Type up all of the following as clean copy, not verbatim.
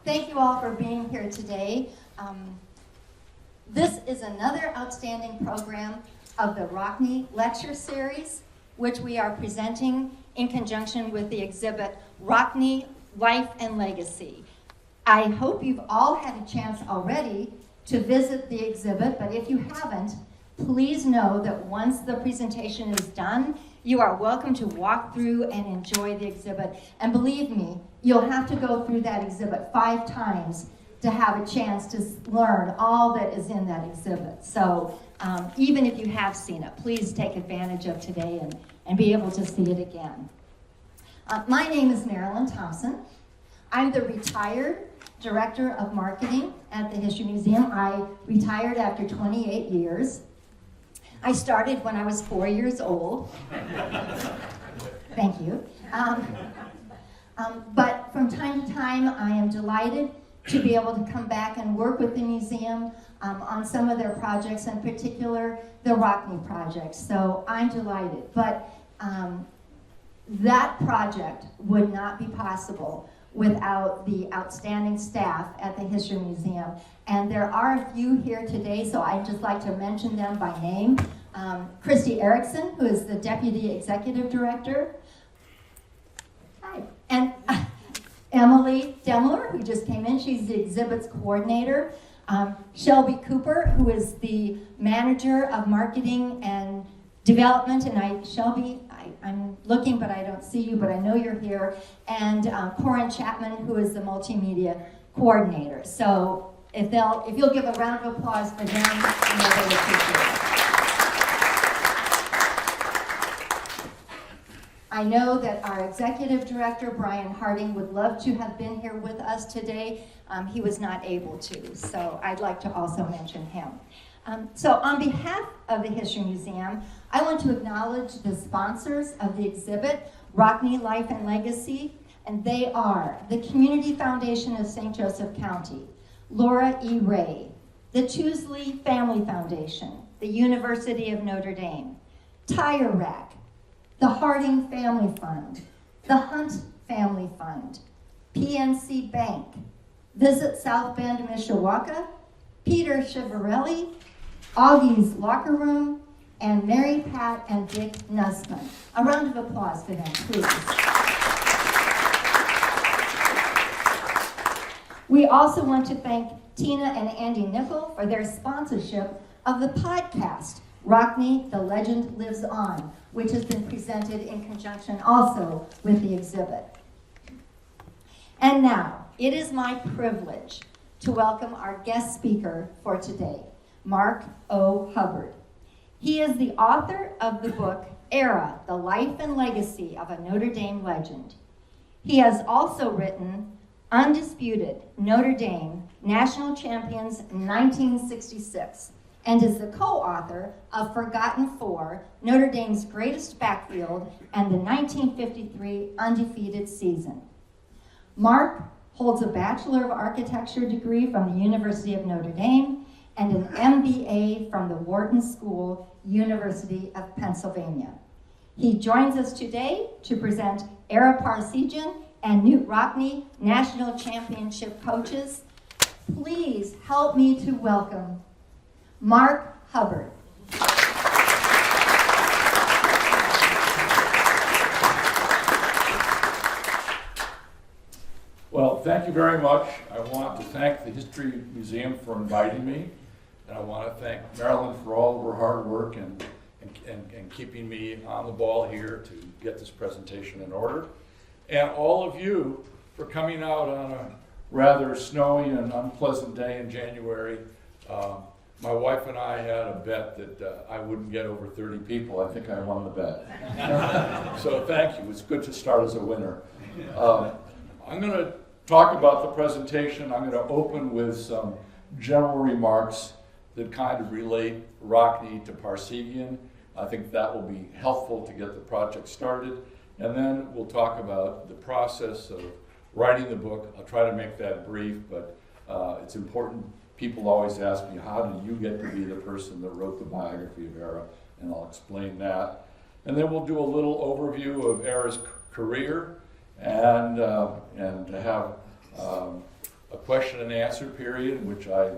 Thank you all for being here today. This is another outstanding program of the Rockne Lecture Series, which we are presenting in conjunction with the exhibit Rockne Life and Legacy. I hope you've all had a chance already to visit the exhibit, but if you haven't, please know that once the presentation is done, you are welcome to walk through and enjoy the exhibit. And believe me, you'll have to go through that exhibit 5 times to have a chance to learn all that is in that exhibit. So even if you have seen it, please take advantage of today and be able to see it again. My name is Marilyn Thompson. I'm the retired Director of Marketing at the History Museum. I retired after 28 years. I started when I was 4 years old. Thank you. But from time to time, I am delighted to be able to come back and work with the museum on some of their projects, in particular the Rockne project. So I'm delighted. But that project would not be possible without the outstanding staff at the History Museum. And there are a few here today, so I'd just like to mention them by name. Christy Erickson, who is the Deputy Executive Director. Hi. And Emily Demler, who just came in, she's the Exhibits Coordinator. Shelby Cooper, who is the Manager of Marketing and Development, and Shelby, I'm looking, but I don't see you, but I know you're here. And Corin Chapman, who is the Multimedia Coordinator. So if you'll give a round of applause for them, I know they appreciate it. I know that our Executive Director, Brian Harding, would love to have been here with us today. He was not able to, so I'd like to also mention him. So on behalf of the History Museum, I want to acknowledge the sponsors of the exhibit, Rockne Life and Legacy, and they are the Community Foundation of St. Joseph County, Laura E. Ray, the Choosley Family Foundation, the University of Notre Dame, Tire Rack, the Harding Family Fund, the Hunt Family Fund, PNC Bank, Visit South Bend, Mishawaka, Peter Chivarelli, Augie's Locker Room, and Mary Pat and Dick Nussman. A round of applause for them, please. We also want to thank Tina and Andy Nickel for their sponsorship of the podcast, Rockne, the Legend Lives On, which has been presented in conjunction also with the exhibit. And now, it is my privilege to welcome our guest speaker for today, Mark O. Hubbard. He is the author of the book, Era, the Life and Legacy of a Notre Dame Legend. He has also written Undisputed Notre Dame National Champions 1966, and is the co-author of Forgotten Four, Notre Dame's Greatest Backfield, and the 1953 Undefeated Season. Mark holds a Bachelor of Architecture degree from the University of Notre Dame and an MBA from the Wharton School, University of Pennsylvania. He joins us today to present Era Parseghian and Knute Rockne National Championship coaches. Please help me to welcome Mark Hubbard. Well, thank you very much. I want to thank the History Museum for inviting me, and I want to thank Marilyn for all of her hard work and keeping me on the ball here to get this presentation in order, and all of you for coming out on a rather snowy and unpleasant day in January. My wife and I had a bet that I wouldn't get over 30 people. I think I won the bet. So thank you. It's good to start as a winner. I'm going to talk about the presentation. I'm going to open with some general remarks that kind of relate Rockne to Parseghian. I think that will be helpful to get the project started. And then we'll talk about the process of writing the book. I'll try to make that brief, but it's important. People always ask me, how did you get to be the person that wrote the biography of Era? And I'll explain that. And then we'll do a little overview of Era's career and have a question and answer period, which I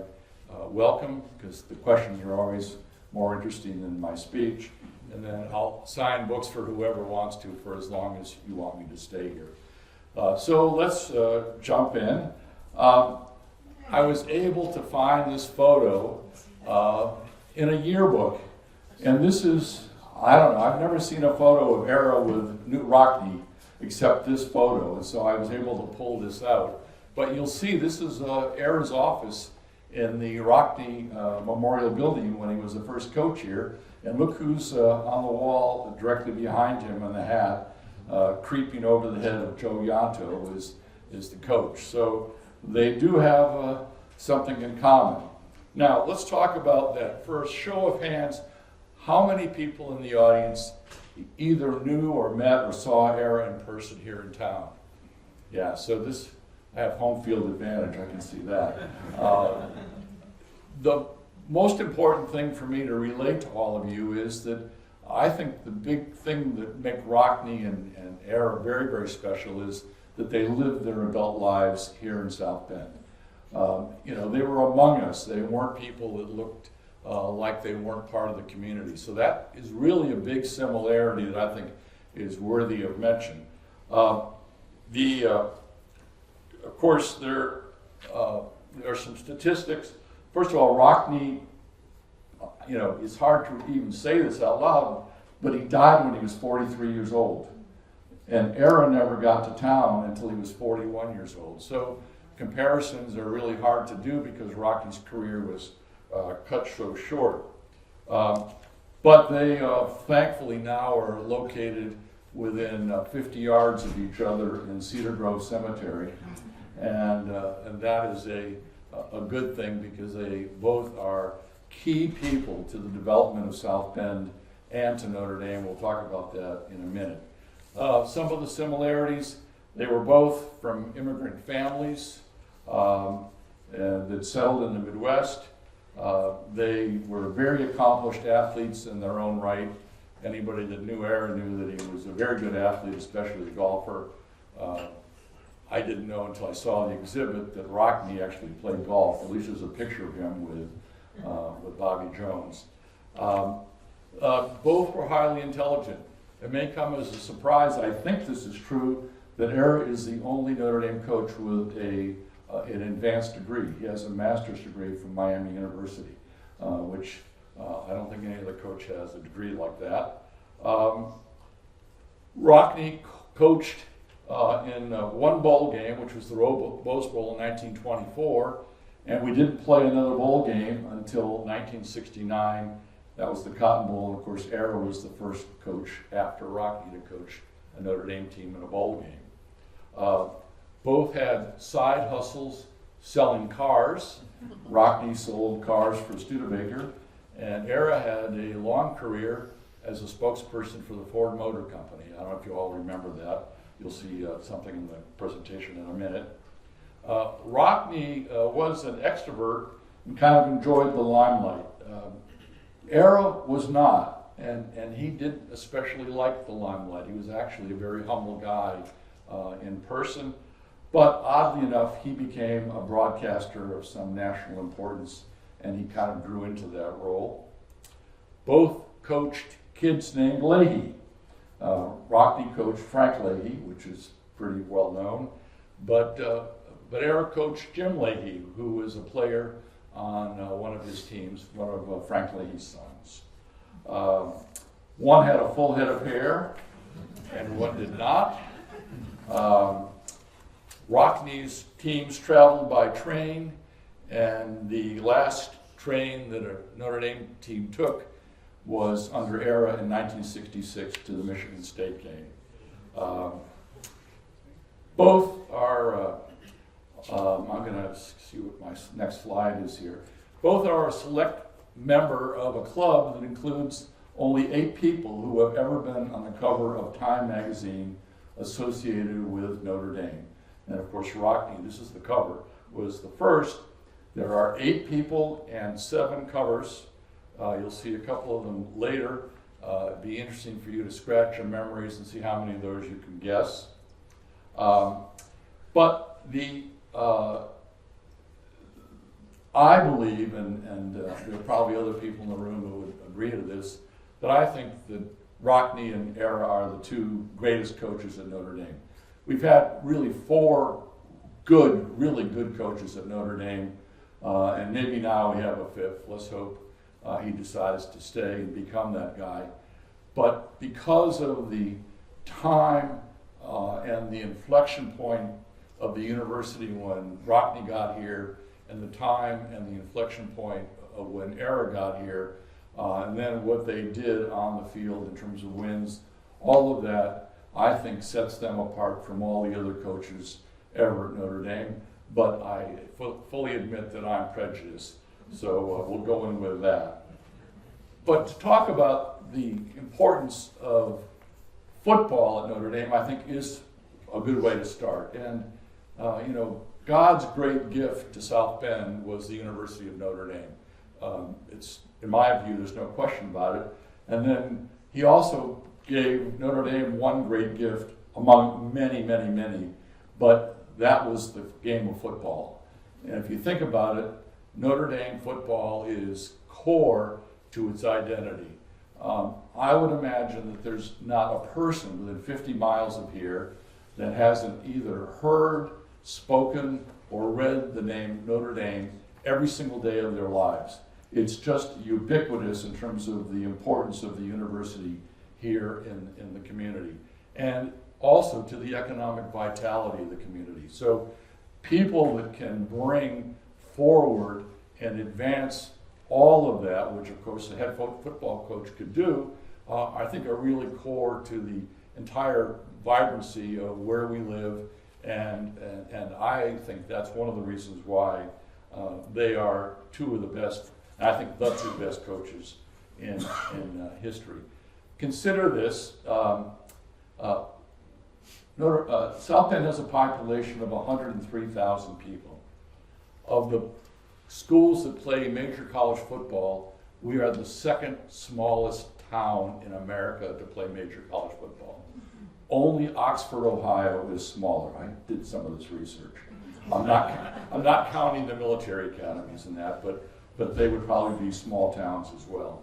welcome, because the questions are always more interesting than my speech. And then I'll sign books for whoever wants to for as long as you want me to stay here. So let's jump in. I was able to find this photo in a yearbook, and this is, I don't know, I've never seen a photo of Era with Knute Rockne except this photo, and so I was able to pull this out. But you'll see this is Era's office in the Rockne Memorial Building when he was the first coach here, and look who's on the wall directly behind him in the hat, creeping over the head of Joe Yanto is the coach. So they do have something in common. Now, let's talk about that first. Show of hands, how many people in the audience either knew or met or saw Era in person here in town? Yeah, so this, I have home field advantage, I can see that. The most important thing for me to relate to all of you is that I think the big thing that make Rockne and Era very, very special is that they lived their adult lives here in South Bend. You know, they were among us. They weren't people that looked like they weren't part of the community. So that is really a big similarity that I think is worthy of mention. Of course, there are some statistics. First of all, Rockne, you know, it's hard to even say this out loud, but he died when he was 43 years old. And Era never got to town until he was 41 years old. So comparisons are really hard to do because Rockne's career was cut so short. But they thankfully now are located within 50 yards of each other in Cedar Grove Cemetery. And that is a good thing because they both are key people to the development of South Bend and to Notre Dame. We'll talk about that in a minute. Some of the similarities, they were both from immigrant families that settled in the Midwest. They were very accomplished athletes in their own right. Anybody that knew Era knew that he was a very good athlete, especially a golfer. I didn't know until I saw the exhibit that Rockne actually played golf. At least there's a picture of him with Bobby Jones. Both were highly intelligent. It may come as a surprise, I think this is true, that Era is the only Notre Dame coach with an advanced degree. He has a master's degree from Miami University, which I don't think any other coach has a degree like that. Rockne coached in one bowl game, which was the Rose Bowl in 1924, and we didn't play another bowl game until 1969. That was the Cotton Bowl, and of course Era was the first coach after Rockne to coach a Notre Dame team in a bowl game. Both had side hustles selling cars. Rockne sold cars for Studebaker, and Era had a long career as a spokesperson for the Ford Motor Company. I don't know if you all remember that. You'll see something in the presentation in a minute. Rockne was an extrovert and kind of enjoyed the limelight. Era was not, and he didn't especially like the limelight. He was actually a very humble guy in person, but oddly enough, he became a broadcaster of some national importance, and he kind of grew into that role. Both coached kids named Leahy. Rockne coached Frank Leahy, which is pretty well known, but Era coached Jim Leahy, who was a player on one of his teams, one of Frank Leahy's sons. One had a full head of hair, and one did not. Rockne's teams traveled by train, and the last train that a Notre Dame team took was under Era in 1966 to the Michigan State game. Both are, I'm going to see what my next slide is here. Both are a select member of a club that includes only 8 people who have ever been on the cover of Time magazine associated with Notre Dame. And of course, Rockne, this is the cover, was the first. There are 8 people and 7 covers. You'll see a couple of them later. It'd be interesting for you to scratch your memories and see how many of those you can guess. But the I believe, and there are probably other people in the room who would agree to this, that I think that Rockne and Era are the two greatest coaches at Notre Dame. We've had really four really good coaches at Notre Dame, and maybe now we have a fifth. Let's hope he decides to stay and become that guy. But because of the time and the inflection point of the university when Rockne got here, and the time and the inflection point of when Era got here, and then what they did on the field in terms of wins, all of that, I think, sets them apart from all the other coaches ever at Notre Dame. But I fully admit that I'm prejudiced, so we'll go in with that. But to talk about the importance of football at Notre Dame, I think is a good way to start. And God's great gift to South Bend was the University of Notre Dame. It's, in my view, there's no question about it. And then he also gave Notre Dame one great gift among many, many, many, but that was the game of football. And if you think about it, Notre Dame football is core to its identity. I would imagine that there's not a person within 50 miles of here that hasn't either heard, spoken, or read the name Notre Dame every single day of their lives. It's just ubiquitous in terms of the importance of the university here in the community, and also to the economic vitality of the community. So people that can bring forward and advance all of that, which of course the head football coach could do, I think are really core to the entire vibrancy of where we live, and I think that's one of the reasons why they are two of the best, and I think the two best coaches in history. Consider this, South Bend has a population of 103,000 people. Of the schools that play major college football, we are the second smallest town in America to play major college football. Only Oxford, Ohio is smaller. I did some of this research. I'm not counting the military academies and that, but they would probably be small towns as well.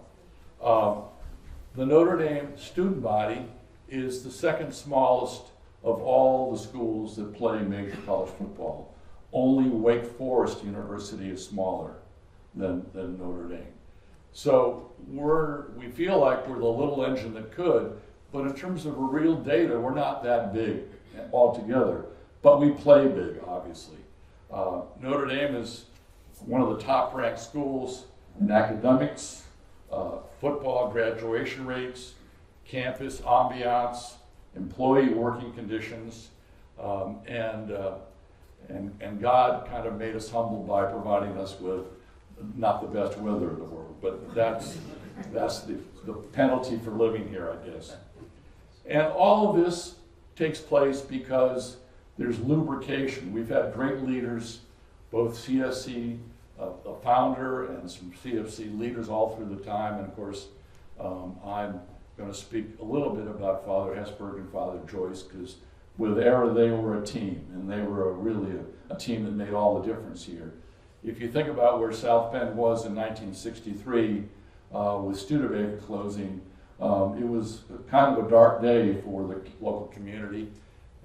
The Notre Dame student body is the second smallest of all the schools that play major college football. Only Wake Forest University is smaller than Notre Dame. So we feel like we're the little engine that could, but in terms of real data, we're not that big altogether. But we play big, obviously. Notre Dame is one of the top-ranked schools in academics, football graduation rates, campus ambiance, employee working conditions, and God kind of made us humble by providing us with not the best weather in the world, but that's the penalty for living here, I guess. And all of this takes place because there's lubrication. We've had great leaders, both CSC, a founder, and some CFC leaders all through the time. And of course, I'm going to speak a little bit about Father Hesburgh and Father Joyce, because with Era, they were a team, and they were really a team that made all the difference here. If you think about where South Bend was in 1963 with Studebaker closing, it was kind of a dark day for the local community,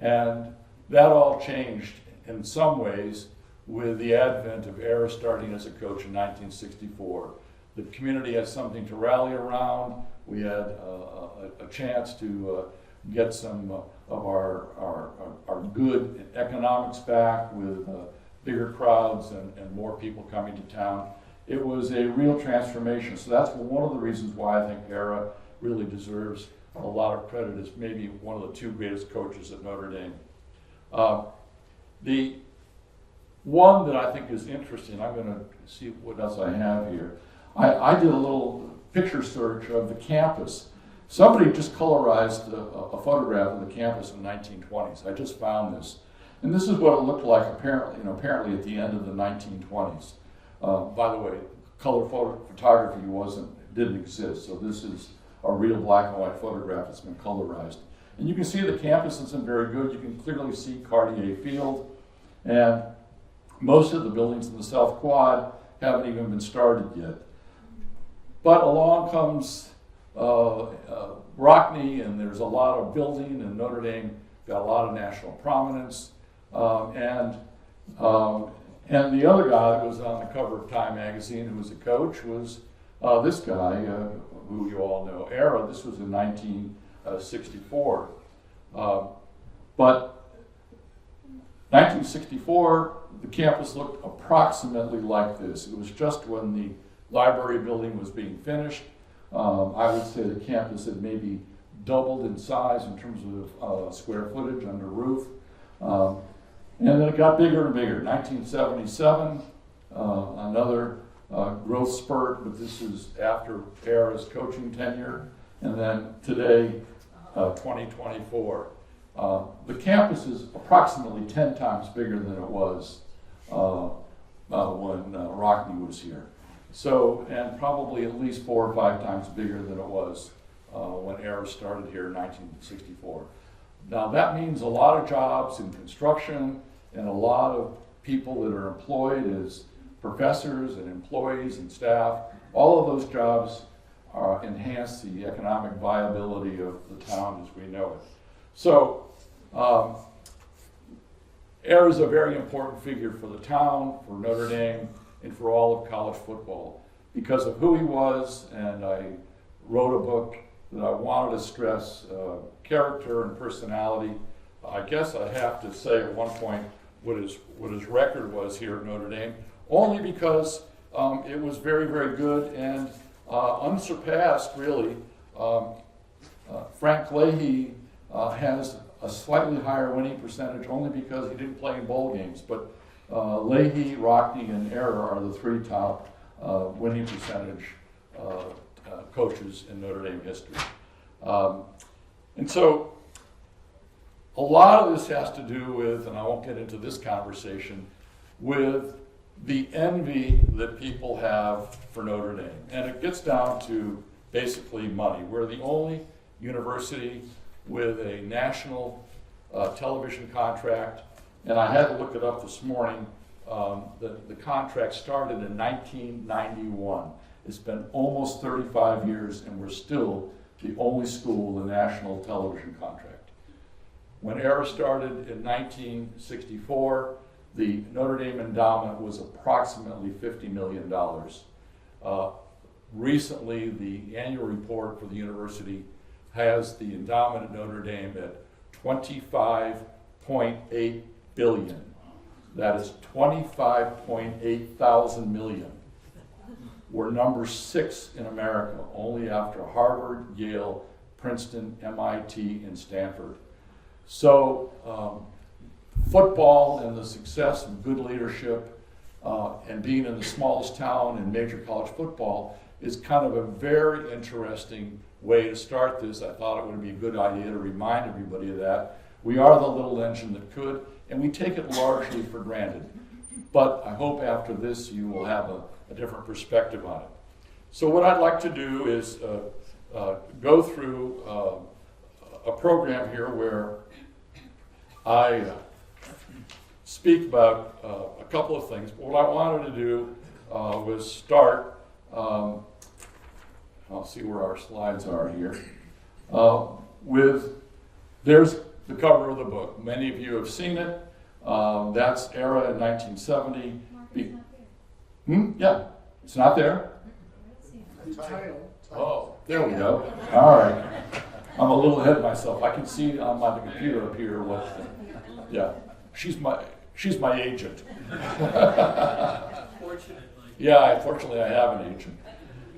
and that all changed in some ways with the advent of Era starting as a coach in 1964. The community had something to rally around. We had a chance to get some of our good economics back with bigger crowds and more people coming to town. It was a real transformation. So that's one of the reasons why I think Era really deserves a lot of credit as maybe one of the two greatest coaches at Notre Dame. The one that I think is interesting, I'm going to see what else I have here. I did a little picture search of the campus. Somebody just colorized a photograph of the campus in the 1920s. I just found this. And this is what it looked like apparently at the end of the 1920s. By the way, color photography didn't exist, so this is a real black and white photograph that's been colorized. And you can see the campus isn't very good. You can clearly see Cartier Field, and most of the buildings in the South Quad haven't even been started yet. But along comes Rockne, and there's a lot of building, and Notre Dame got a lot of national prominence. And the other guy that was on the cover of Time magazine, who was a coach, was this guy, who you all know, Era. This was in 1964. But 1964, the campus looked approximately like this. It was just when the library building was being finished. I would say the campus had maybe doubled in size in terms of square footage under roof. And then it got bigger and bigger. 1977, another growth spurt, but this is after Era's coaching tenure. And then today, 2024. The campus is approximately 10 times bigger than it was when Rockne was here. So, and probably at least 4 or 5 times bigger than it was when Era started here in 1964. Now that means a lot of jobs in construction and a lot of people that are employed as professors and employees and staff. All of those jobs enhance the economic viability of the town as we know it. So, Era is a very important figure for the town, for Notre Dame, and for all of college football because of who he was. And I wrote a book that I wanted to stress character and personality. I guess I have to say at one point what his record was here at Notre Dame, only because it was very, very good and unsurpassed, really. Frank Leahy has a slightly higher winning percentage only because he didn't play in bowl games. But Leahy, Rockne, and Era are the 3 top winning percentage coaches in Notre Dame history. And so a lot of this has to do with, and I won't get into this conversation, with the envy that people have for Notre Dame. And it gets down to basically money. We're the only university with a national television contract, and I had to look it up this morning. The contract started in 1991. It's been almost 35 years, and we're still the only school with a national television contract. When Era started in 1964, the Notre Dame endowment was approximately $50 million. Recently, the annual report for the university has the endowment at Notre Dame at $25.8 billion. That is 25.8 thousand million. We're number 6 in America, only after Harvard, Yale, Princeton, MIT, and Stanford. So football and the success of good leadership and being in the smallest town in major college football is kind of a very interesting way to start this. I thought it would be a good idea to remind everybody of that. We are the little engine that could, and we take it largely for granted. But I hope after this you will have a different perspective on it. So what I'd like to do is go through a program here where I speak about a couple of things. But what I wanted to do was start, I'll see where our slides are here, there's the cover of the book. Many of you have seen it. That's Era in 1970. Yeah, it's not there? Oh, there we go. All right. I'm a little ahead of myself. I can see on my computer up here what, yeah, she's my agent. Fortunately I have an agent.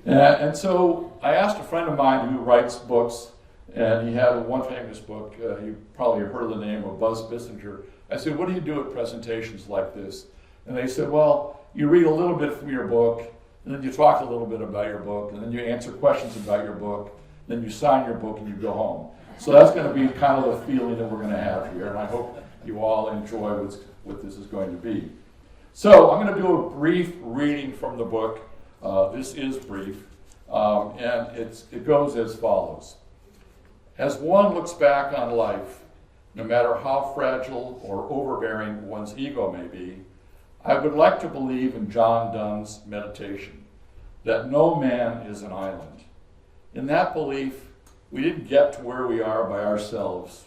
And so I asked a friend of mine who writes books, and he had one famous book, you probably have heard of the name of Buzz Bissinger. I said, what do you do at presentations like this? And they said, well, you read a little bit from your book, and then you talk a little bit about your book, and then you answer questions about your book, then you sign your book and you go home. So that's going to be kind of the feeling that we're going to have here, and I hope you all enjoy what this is going to be. So I'm going to do a brief reading from the book. This is brief, and it goes as follows. As one looks back on life, no matter how fragile or overbearing one's ego may be, I would like to believe in John Donne's meditation, that no man is an island. In that belief, we didn't get to where we are by ourselves.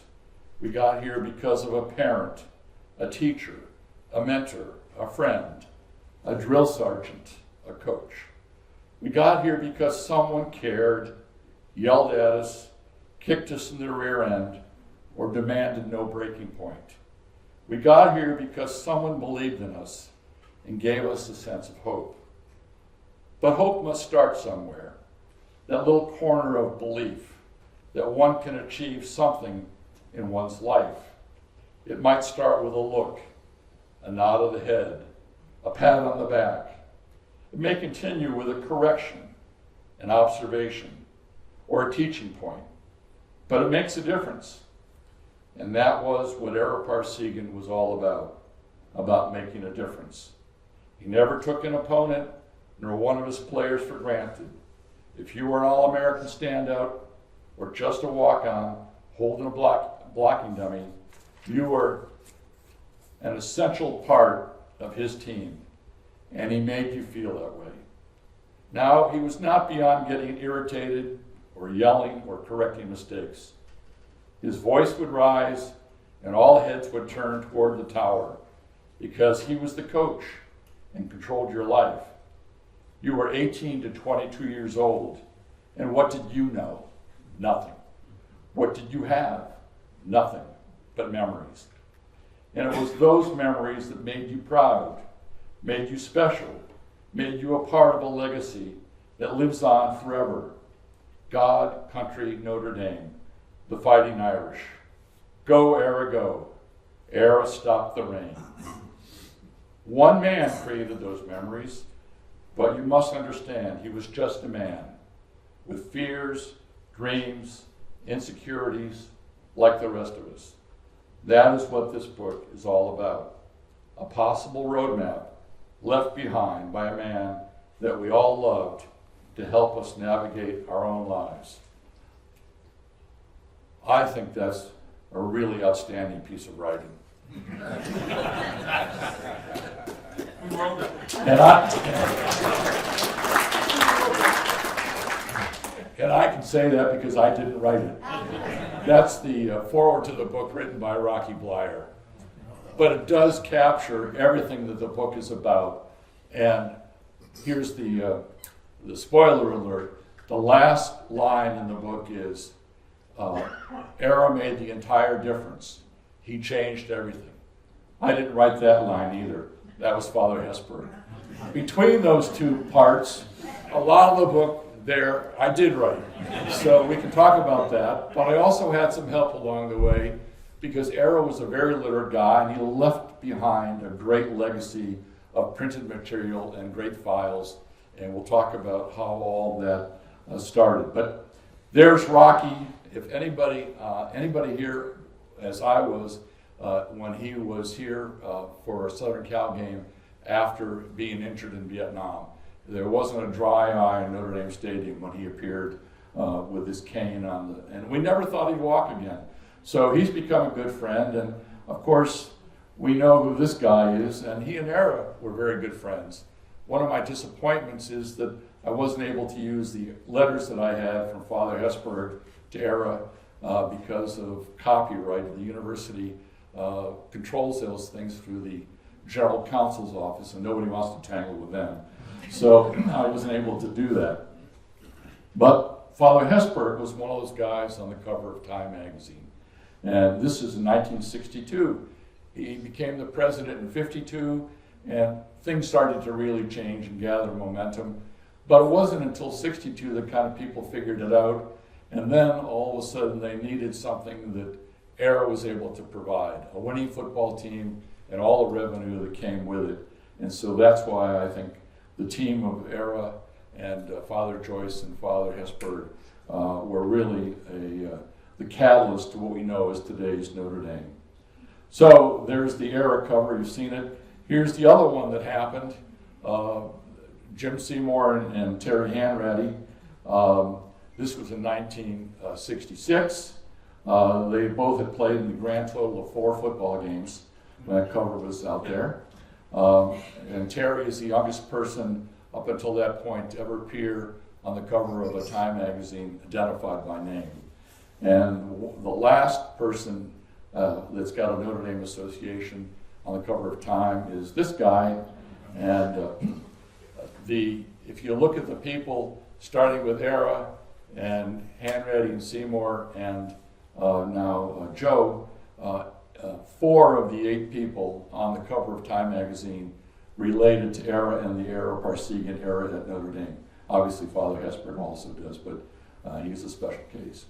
We got here because of a parent, a teacher, a mentor, a friend, a drill sergeant, a coach. We got here because someone cared, yelled at us, kicked us in the rear end, or demanded no breaking point. We got here because someone believed in us and gave us a sense of hope. But hope must start somewhere, that little corner of belief that one can achieve something in one's life. It might start with a look, a nod of the head, a pat on the back. It may continue with a correction, an observation, or a teaching point. But it makes a difference. And that was what Era Parseghian was all about making a difference. He never took an opponent nor one of his players for granted. If you were an All-American standout or just a walk-on holding a blocking dummy, you were an essential part of his team, and he made you feel that way. Now, he was not beyond getting irritated or yelling or correcting mistakes. His voice would rise, and all heads would turn toward the tower because he was the coach and controlled your life. You were 18 to 22 years old, and what did you know? Nothing. What did you have? Nothing but memories. And it was those memories that made you proud, made you special, made you a part of a legacy that lives on forever. God, country, Notre Dame, the Fighting Irish. Go, Era, go. Era, stop the rain. One man created those memories, but you must understand he was just a man with fears, dreams, insecurities, like the rest of us. That is what this book is all about. A possible roadmap left behind by a man that we all loved to help us navigate our own lives. I think that's a really outstanding piece of writing. And I can say that because I didn't write it. That's the foreword to the book written by Rocky Blyer. But it does capture everything that the book is about. And here's the spoiler alert. The last line in the book is, Era made the entire difference. He changed everything. I didn't write that line either. That was Father Hesburgh. Between those two parts, a lot of the book there I did write. So we can talk about that. But I also had some help along the way because Era was a very literate guy and he left behind a great legacy of printed material and great files. And we'll talk about how all that started. But there's Rocky. If anybody here, as I was, when he was here for a Southern Cal game after being injured in Vietnam, there wasn't a dry eye in Notre Dame Stadium when he appeared with his cane on and we never thought he'd walk again. So he's become a good friend, and of course, we know who this guy is, and he and Era were very good friends. One of my disappointments is that I wasn't able to use the letters that I had from Father Hesburgh to Era because of copyright. The university controls those things through the general counsel's office, and nobody wants to tangle with them. So I wasn't able to do that. But Father Hesburgh was one of those guys on the cover of Time magazine. And this is in 1962. He became the president in 52, and things started to really change and gather momentum. But it wasn't until 62 that kind of people figured it out. And then all of a sudden they needed something that Era was able to provide, a winning football team and all the revenue that came with it. And so that's why I think the team of Era and Father Joyce and Father Hesburgh were really the catalyst to what we know as today's Notre Dame. So there's the Era cover, you've seen it. Here's the other one that happened. Jim Seymour and Terry Hanratty. This was in 1966. They both had played in the grand total of 4 football games when that cover was out there. And Terry is the youngest person up until that point to ever appear on the cover of a Time magazine identified by name. And the last person that's got a Notre Dame association on the cover of Time is this guy. And if you look at the people, starting with Era and Hanratty and Seymour and now Joe, 4 of the 8 people on the cover of Time magazine related to Era and the era Parseghian era at Notre Dame. Obviously, Father Hesburgh also does, but he's a special case.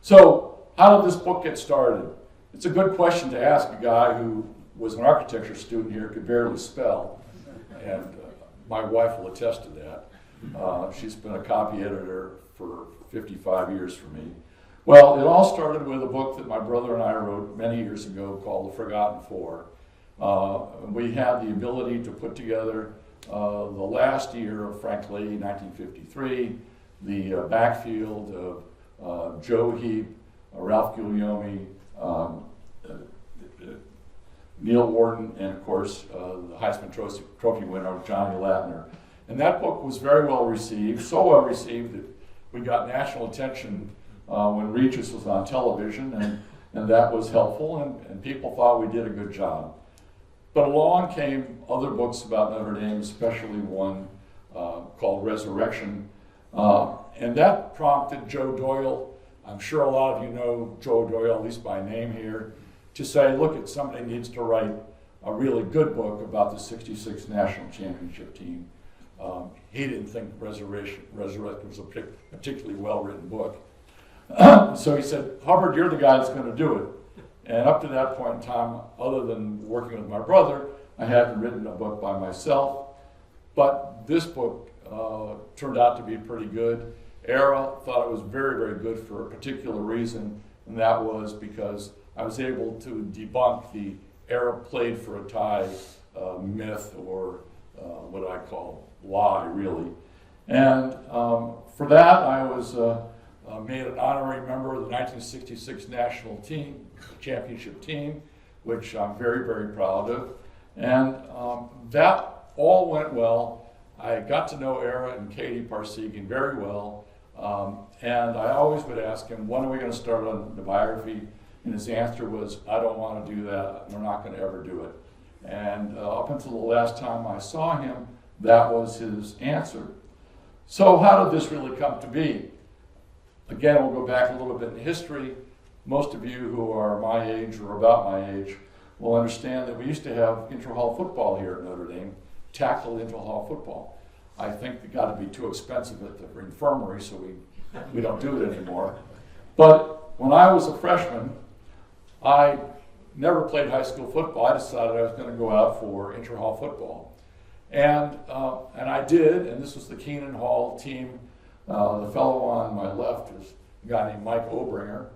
So, how did this book get started? It's a good question to ask a guy who was an architecture student here, could barely spell, and my wife will attest to that. She's been a copy editor for 55 years for me. Well, it all started with a book that my brother and I wrote many years ago called The Forgotten Four. We had the ability to put together the last year of Frank Leahy, 1953, the backfield of Joe Heap, Ralph Guglielmi, Neil Warden, and of course the Heisman Trophy winner, Johnny Latner. And that book was very well received, so well received that we got national attention when Regis was on television, and that was helpful, and people thought we did a good job. But along came other books about Notre Dame, especially one called Resurrection, and that prompted Joe Doyle. I'm sure a lot of you know Joe Doyle, at least by name here, to say, look, somebody needs to write a really good book about the '66 national championship team. He didn't think Resurrection was a particularly well-written book. So he said, Hubbard, you're the guy that's going to do it. And up to that point in time, other than working with my brother, I hadn't written a book by myself. But this book turned out to be pretty good. Era thought it was very, very good for a particular reason, and that was because I was able to debunk the Era played for a tie myth, or what I call lie, really. And for that, I was made an honorary member of the 1966 national team, championship team, which I'm very, very proud of. And that all went well. I got to know Era and Katie Parseghian very well. And I always would ask him, when are we going to start on the biography? And his answer was, I don't want to do that. We're not going to ever do it. And up until the last time I saw him, that was his answer. So how did this really come to be? Again, we'll go back a little bit in history. Most of you who are my age or about my age will understand that we used to have intra-hall football here at Notre Dame, tackle intra-hall football. I think it got to be too expensive at the infirmary, so we don't do it anymore. But when I was a freshman, I never played high school football. I decided I was going to go out for intra-hall football. And I did, and this was the Keenan Hall team. The fellow on my left is a guy named Mike Obringer.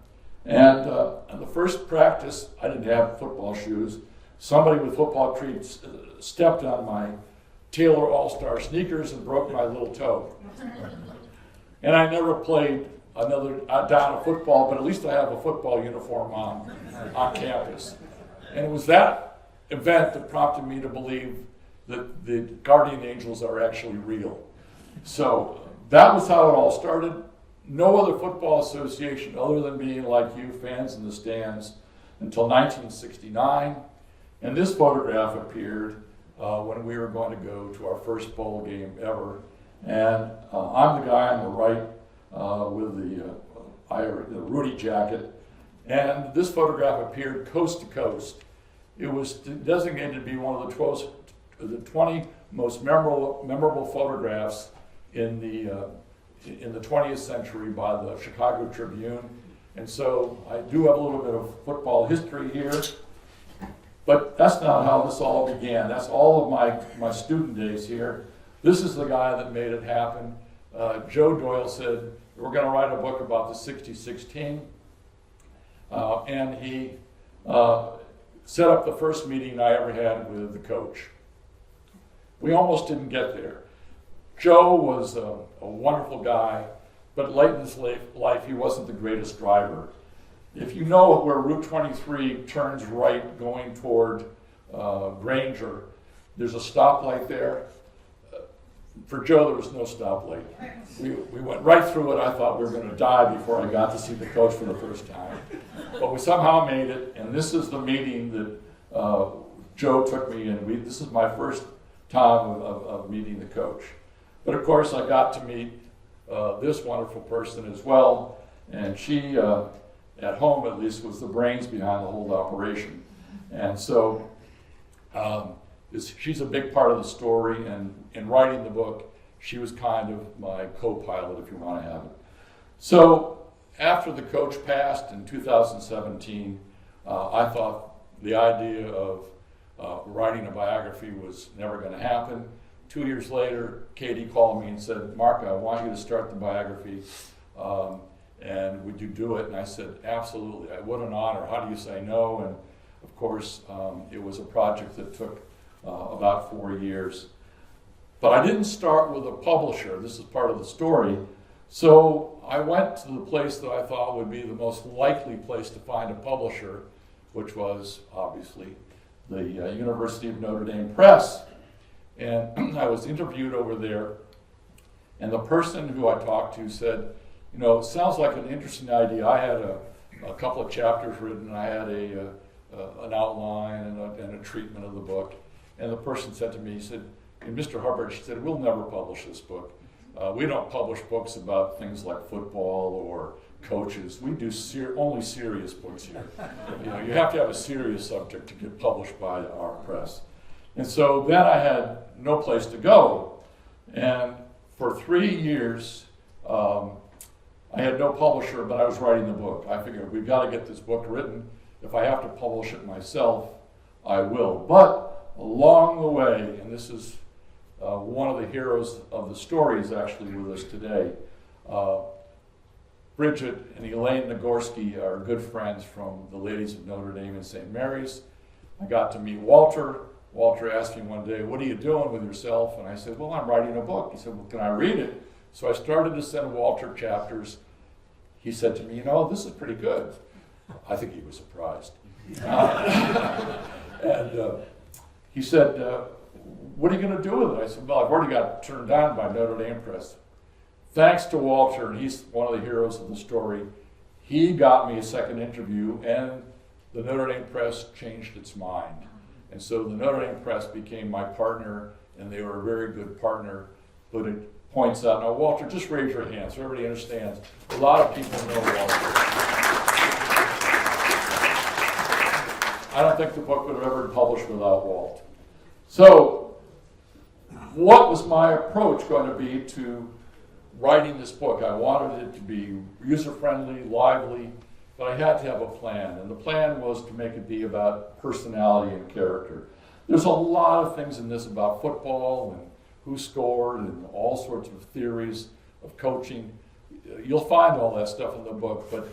And the first practice, I didn't have football shoes. Somebody with football cleats stepped on my Taylor All-Star sneakers and broke my little toe. And I never played another down of football, but at least I have a football uniform on campus. And it was that event that prompted me to believe that the guardian angels are actually real. So that was how it all started. No other football association other than being like you, fans in the stands, until 1969. And this photograph appeared when we were going to go to our first bowl game ever. And I'm the guy on the right with the Rudy jacket. And this photograph appeared coast to coast. It was designated to be one of the 20 most memorable photographs in the 20th century by the Chicago Tribune. And so I do have a little bit of football history here, but that's not how this all began. That's all of my student days here. This is the guy that made it happen. Joe Doyle said, we're going to write a book about the '66 team. And he set up the first meeting I ever had with the coach. We almost didn't get there. Joe was a wonderful guy, but late in his life, he wasn't the greatest driver. If you know where Route 23 turns right going toward Granger. There's a stoplight there. For Joe, there was no stoplight. We went right through it. I thought we were going to die before I got to see the coach for the first time. But we somehow made it, and this is the meeting that Joe took me in. This is my first time of meeting the coach. But of course, I got to meet this wonderful person as well, and she, at home at least, was the brains behind the whole operation. And so she's a big part of the story, and in writing the book, she was kind of my co-pilot, if you want to have it. So after the coach passed in 2017, I thought the idea of writing a biography was never going to happen. 2 years later, Katie called me and said, "Mark, I want you to start the biography, and would you do it?" And I said, "Absolutely. What an honor. How do you say no?" And of course, it was a project that took about 4 years. But I didn't start with a publisher. This is part of the story. So I went to the place that I thought would be the most likely place to find a publisher, which was obviously the University of Notre Dame Press. And I was interviewed over there, and the person who I talked to said, "You know, it sounds like an interesting idea. I had a couple of chapters written, and I had an outline and a treatment of the book." And the person said to me, he said, and Mr. Hubbard, she said, "We'll never publish this book. We don't publish books about things like football or coaches. We do only serious books here. You know, you have to have a serious subject to get published by our press." And so then I had no place to go. And for 3 years, I had no publisher, but I was writing the book. I figured, we've got to get this book written. If I have to publish it myself, I will. But along the way, and this is one of the heroes of the story is actually with us today. Bridget and Elaine Nagorski are good friends from the Ladies of Notre Dame and St. Mary's. I got to meet Walter. Walter asked me one day, "What are you doing with yourself?" And I said, "Well, I'm writing a book." He said, "Well, can I read it?" So I started to send Walter chapters. He said to me, "You know, this is pretty good." I think he was surprised. And he said, "What are you going to do with it?" I said, "Well, I've already got turned down by Notre Dame Press." Thanks to Walter, and he's one of the heroes of the story, he got me a second interview, and the Notre Dame Press changed its mind. And so the Notre Dame Press became my partner, and they were a very good partner. But it points out, now Walter, just raise your hand so everybody understands. A lot of people know Walter. I don't think the book would have ever been published without Walt. So what was my approach going to be to writing this book? I wanted it to be user-friendly, lively, but I had to have a plan. And the plan was to make it be about personality and character. There's a lot of things in this about football and who scored and all sorts of theories of coaching. You'll find all that stuff in the book, but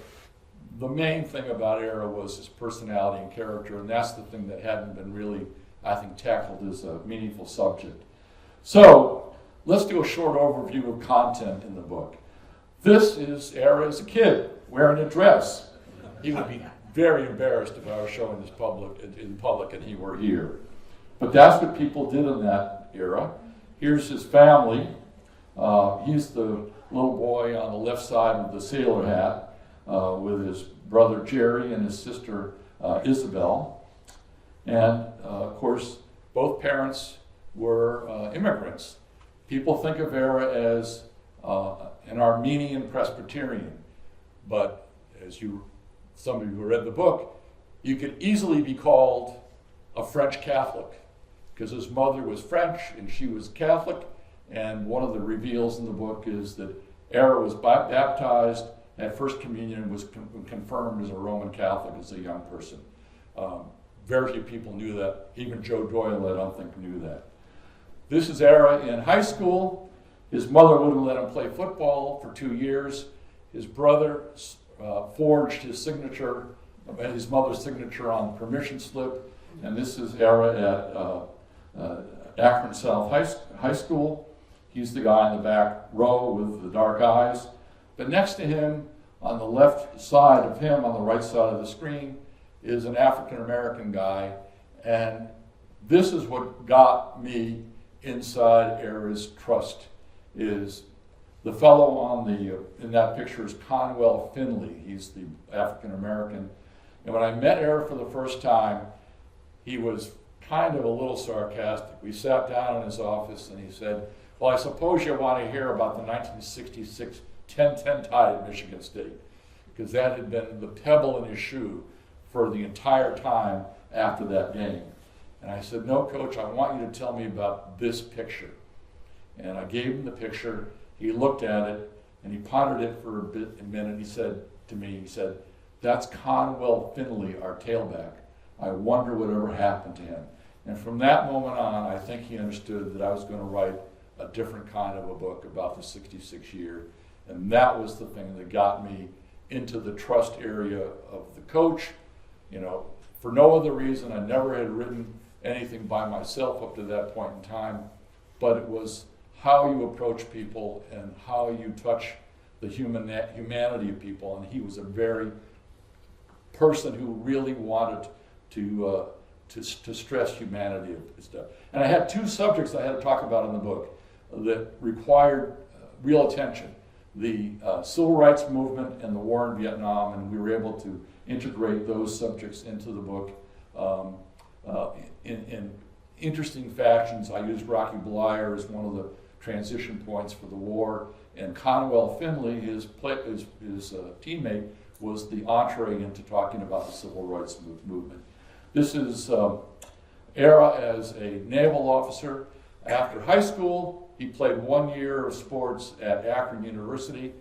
the main thing about Era was his personality and character, and that's the thing that hadn't been really, I think, tackled as a meaningful subject. So let's do a short overview of content in the book. This is Era as a kid, wearing a dress. He would be very embarrassed if I was showing this in public and he were here. But that's what people did in that era. Here's his family. He's the little boy on the left side with the sailor hat with his brother Jerry and his sister Isabel. And of course, both parents were immigrants. People think of Era as an Armenian Presbyterian, but as some of you who read the book, you could easily be called a French Catholic, because his mother was French and she was Catholic, and one of the reveals in the book is that Era was baptized at First Communion and was confirmed as a Roman Catholic as a young person. Very few people knew that. Even Joe Doyle, I don't think, knew that. This is Era in high school. His mother wouldn't let him play football for 2 years. His brother forged his signature, his mother's signature on the permission slip, and this is Era at Akron South High School. He's the guy in the back row with the dark eyes. But next to him, on the left side of him, on the right side of the screen, is an African-American guy, and this is what got me inside Era's trust. Is the fellow on the in that picture is Conwell Finley. He's the African American. And when I met Era for the first time, he was kind of a little sarcastic. We sat down in his office and he said, well, I suppose you want to hear about the 1966 10-10 tie at Michigan State, because that had been the pebble in his shoe for the entire time after that game. And I said, no, Coach, I want you to tell me about this picture. And I gave him the picture. He looked at it, and he pondered it for a minute. He said to me, he said, that's Conwell Finley, our tailback. I wonder whatever happened to him. And from that moment on, I think he understood that I was going to write a different kind of a book about the 66 year. And that was the thing that got me into the trust area of the coach. You know, for no other reason, I never had written anything by myself up to that point in time, but it was how you approach people and how you touch the humanity of people. And he was a very person who really wanted to stress humanity and stuff. And I had two subjects I had to talk about in the book that required real attention: the civil rights movement and the war in Vietnam, and we were able to integrate those subjects into the book in interesting fashions. I used Rocky Bleier as one of the transition points for the war, and Conwell Finley, his teammate, was the entree into talking about the civil rights movement. This is Era as a naval officer. After high school, he played 1 year of sports at Akron University.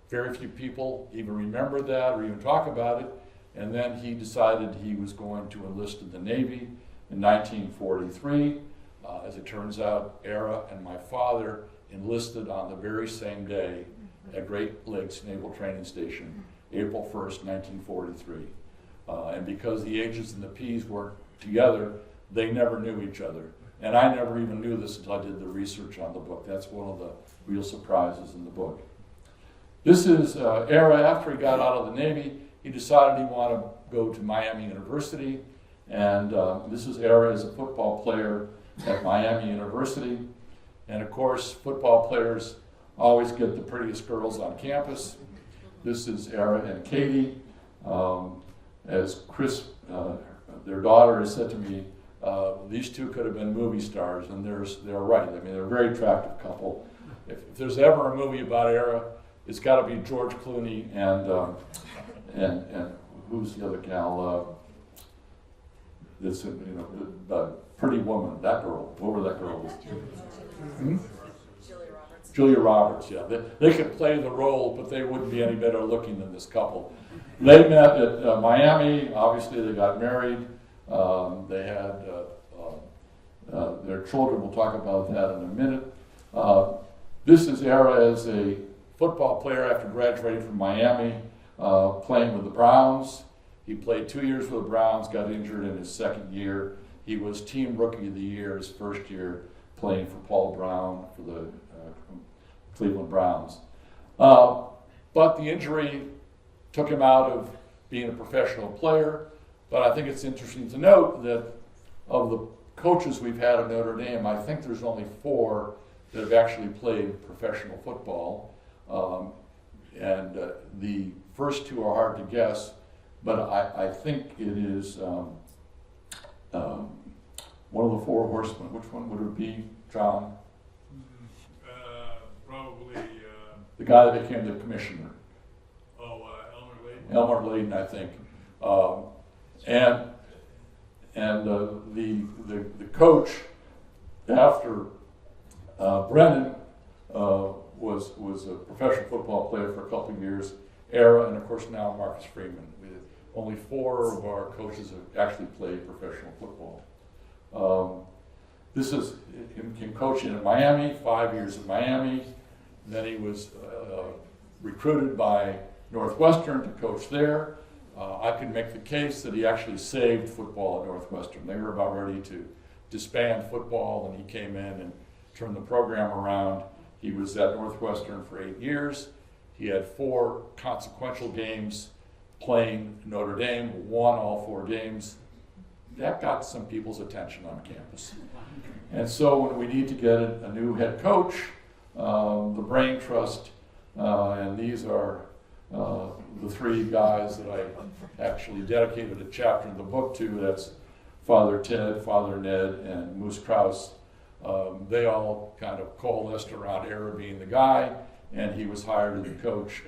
Very few people even remember that or even talk about it. And then he decided he was going to enlist in the Navy in 1943. As it turns out, Era and my father enlisted on the very same day at Great Lakes Naval Training Station, April 1st, 1943. And because the H's and the P's weren't together, they never knew each other. And I never even knew this until I did the research on the book. That's one of the real surprises in the book. This is Era after he got out of the Navy. He decided he wanted to go to Miami University. And this is Era as a football player at Miami University. And of course, football players always get the prettiest girls on campus. This is Era and Katie. As Chris, their daughter, has said to me, these two could have been movie stars, and they're right. I mean, they're a very attractive couple. If there's ever a movie about Era, it's got to be George Clooney and who's the other gal? This, the Pretty Woman, that girl, whoever that girl was. Julia Roberts, yeah. They could play the role, but they wouldn't be any better looking than this couple. They met at Miami. Obviously, they got married. They had their children. We'll talk about that in a minute. This is Era as a football player after graduating from Miami, playing with the Browns. He played 2 years for the Browns, got injured in his second year. He was Team Rookie of the Year his first year, playing for Paul Brown for the Cleveland Browns. But the injury took him out of being a professional player. But I think it's interesting to note that of the coaches we've had at Notre Dame, I think there's only 4 that have actually played professional football. And the first 2 are hard to guess, but I think it is one of the 4 horsemen. Which one would it be, John? Probably. The guy that became the commissioner. Elmer Layden. Elmer Layden, I think. And the coach after Brennan was a professional football player for a couple of years. Era, and of course now Marcus Freeman. Only 4 of our coaches have actually played professional football. This is him coaching at Miami, 5 years at Miami. Then he was recruited by Northwestern to coach there. I could make the case that he actually saved football at Northwestern. They were about ready to disband football, and he came in and turned the program around. He was at Northwestern for 8 years. He had 4 consequential games playing Notre Dame, won all 4 games. that got some people's attention on campus. And so when we need to get a new head coach, the Brain Trust, and these are the three guys that I actually dedicated a chapter in the book to. That's Father Ted, Father Ned, and Moose Krause. They all kind of coalesced around Era being the guy, and he was hired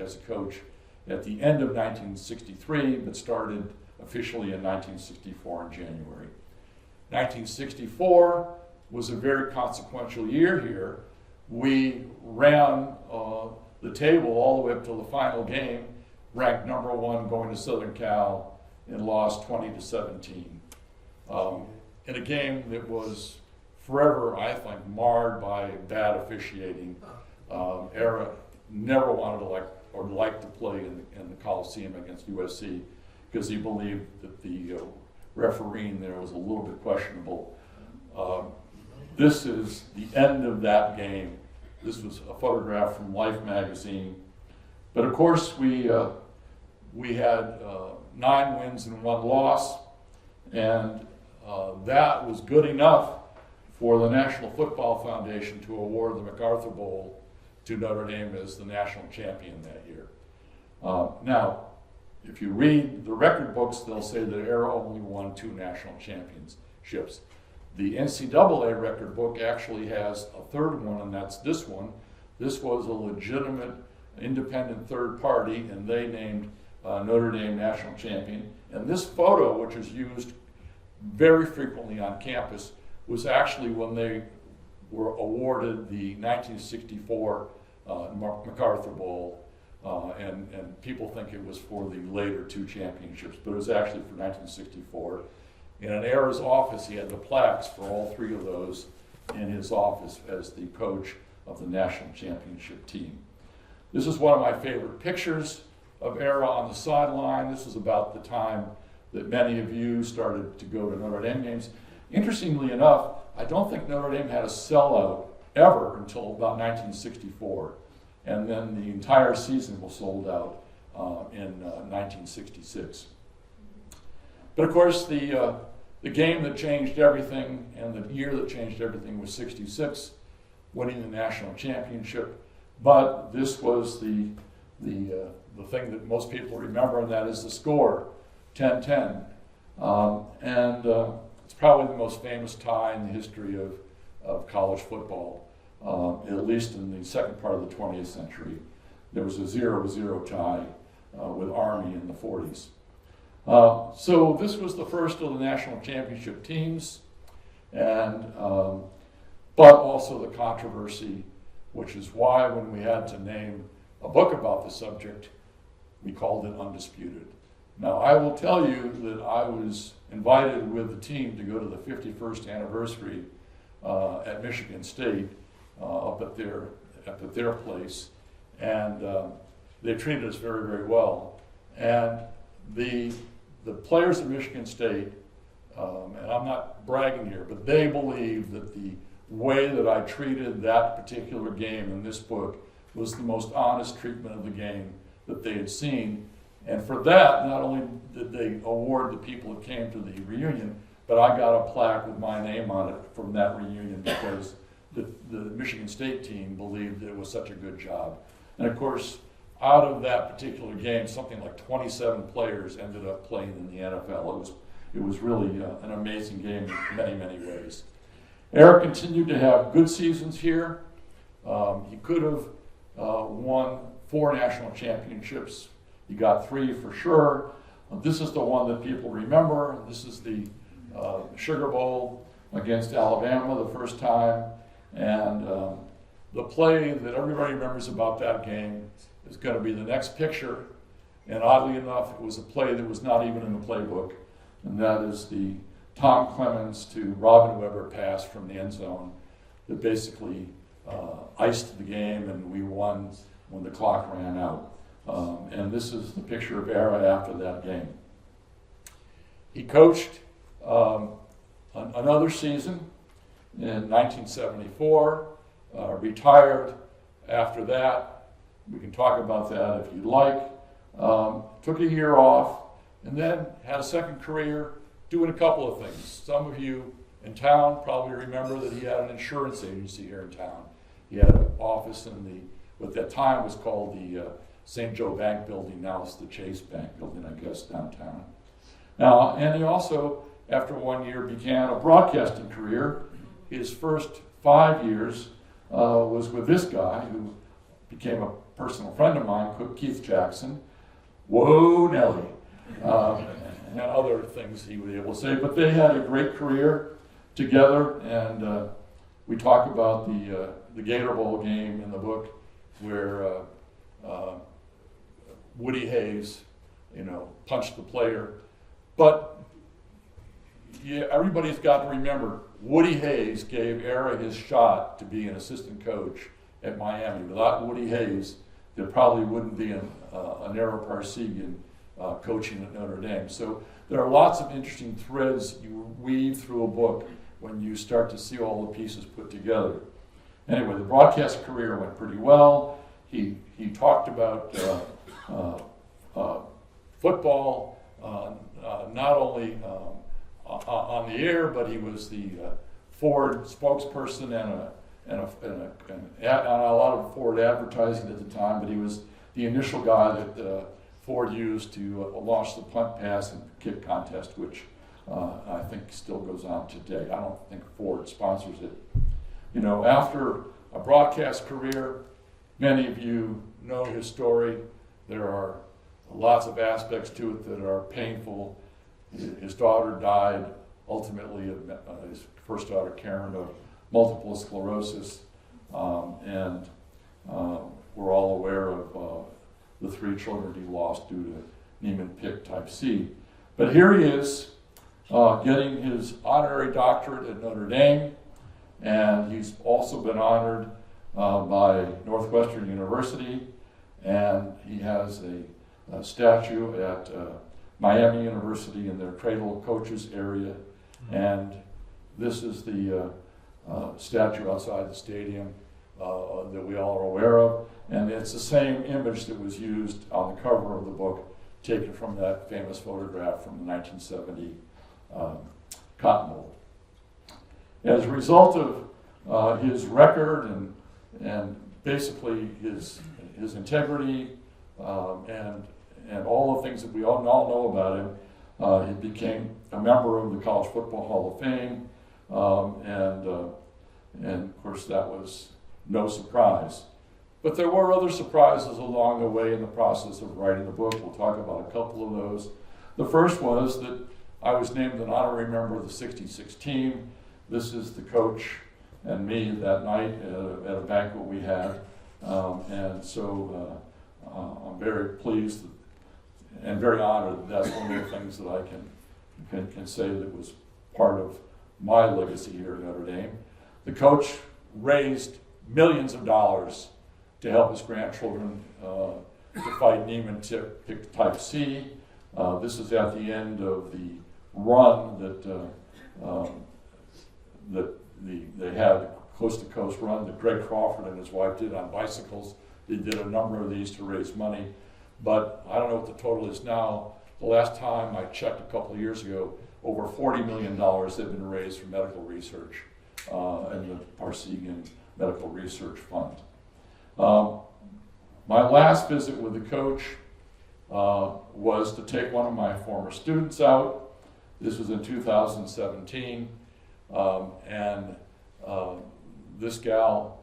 as a coach at the end of 1963, but started officially in 1964 in January. 1964 was a very consequential year here. We ran the table all the way up to the final game, ranked number one going to Southern Cal, and lost 20-17. In a game that was forever, I think, marred by bad officiating. Era never wanted to like to play in the Coliseum against USC because he believed that the refereeing there was a little bit questionable. This is the end of that game. This was a photograph from Life magazine. But of course, we had 9 wins and 1 loss, and that was good enough for the National Football Foundation to award the MacArthur Bowl to Notre Dame as the national champion that year. Now, if you read the record books, they'll say that Era only won 2 national championships. The NCAA record book actually has a third one, and that's this one. This was a legitimate, independent third party, and they named Notre Dame national champion. And this photo, which is used very frequently on campus, was actually when they were awarded the 1964 MacArthur Bowl. And people think it was for the later 2 championships, but it was actually for 1964. In Era's office, he had the plaques for all 3 of those in his office as the coach of the national championship team. This is one of my favorite pictures of Era on the sideline. This is about the time that many of you started to go to Notre Dame games. Interestingly enough, I don't think Notre Dame had a sellout ever until about 1964. And then the entire season was sold out in 1966. But of course, the game that changed everything and the year that changed everything was '66, winning the national championship. But this was the thing that most people remember, and that is the score, 10-10. It's probably the most famous tie in the history of college football, at least in the second part of the 20th century. There was a 0-0 tie with Army in the 40s. So this was the first of the national championship teams, and but also the controversy, which is why when we had to name a book about the subject, we called it Undisputed. Now, I will tell you that I was invited with the team to go to the 51st anniversary at Michigan State up at their place, and they treated us very, very well. And the players of Michigan State, and I'm not bragging here, but they believe that the way that I treated that particular game in this book was the most honest treatment of the game that they had seen. And for that, not only did they award the people that came to the reunion, but I got a plaque with my name on it from that reunion because the Michigan State team believed that it was such a good job. And of course, out of that particular game, something like 27 players ended up playing in the NFL. It was really an amazing game in many, many ways. Eric continued to have good seasons here. He could have won 4 national championships. He got 3 for sure. This is the one that people remember. This is the Sugar Bowl against Alabama the first time. And the play that everybody remembers about that game is going to be the next picture. And oddly enough, it was a play that was not even in the playbook. And that is the Tom Clemens to Robin Weber pass from the end zone that basically iced the game, and we won when the clock ran out. And this is the picture of Era after that game. He coached another season in 1974, retired after that. We can talk about that if you'd like. Took a year off, and then had a second career doing a couple of things. Some of you in town probably remember that he had an insurance agency here in town. He had an office in what at that time was called the St. Joe Bank Building. Now it's the Chase Bank Building, I guess, downtown. And he also, after 1 year, began a broadcasting career. His first 5 years was with this guy who became a personal friend of mine, Keith Jackson. Whoa, Nelly. And other things he was able to say. But they had a great career together, and we talk about the Gator Bowl game in the book where Woody Hayes, punched the player. But yeah, everybody's got to remember, Woody Hayes gave Era his shot to be an assistant coach at Miami. Without Woody Hayes, there probably wouldn't be an Era Parseghian coaching at Notre Dame. So there are lots of interesting threads you weave through a book when you start to see all the pieces put together. Anyway, the broadcast career went pretty well. He talked about football, not only on the air, but he was the Ford spokesperson and a lot of Ford advertising at the time. But he was the initial guy that Ford used to launch the punt, pass, and kick contest, which I think still goes on today. I don't think Ford sponsors it. After a broadcast career, many of you know his story. There are lots of aspects to it that are painful. His daughter died, ultimately, his first daughter, Karen, of multiple sclerosis. And we're all aware of the 3 children he lost due to Niemann-Pick type C. But here he is, getting his honorary doctorate at Notre Dame, and he's also been honored by Northwestern University, and he has a statue at Miami University in their Cradle Coaches area, and this is the statue outside the stadium that we all are aware of, and it's the same image that was used on the cover of the book, taken from that famous photograph from the 1970 Cotton Bowl. As a result of his record and basically his integrity and all the things that we all know about him, he became a member of the College Football Hall of Fame, and of course that was no surprise. But there were other surprises along the way in the process of writing the book. We'll talk about a couple of those. The first was that I was named an honorary member of the 66 team. This is the coach and me that night at a banquet we had. And so I'm very pleased and very honored that that's one of the things that I can say that was part of my legacy here at Notre Dame. The coach raised millions of dollars to help his grandchildren to fight Niemann-Pick type C. This is at the end of the run that they had, coast-to-coast run that Greg Crawford and his wife did on bicycles. They did a number of these to raise money, but I don't know what the total is now. The last time I checked a couple of years ago, over $40 million have been raised for medical research in the Parseghian Medical Research Fund. My last visit with the coach was to take one of my former students out. This was in 2017, and this gal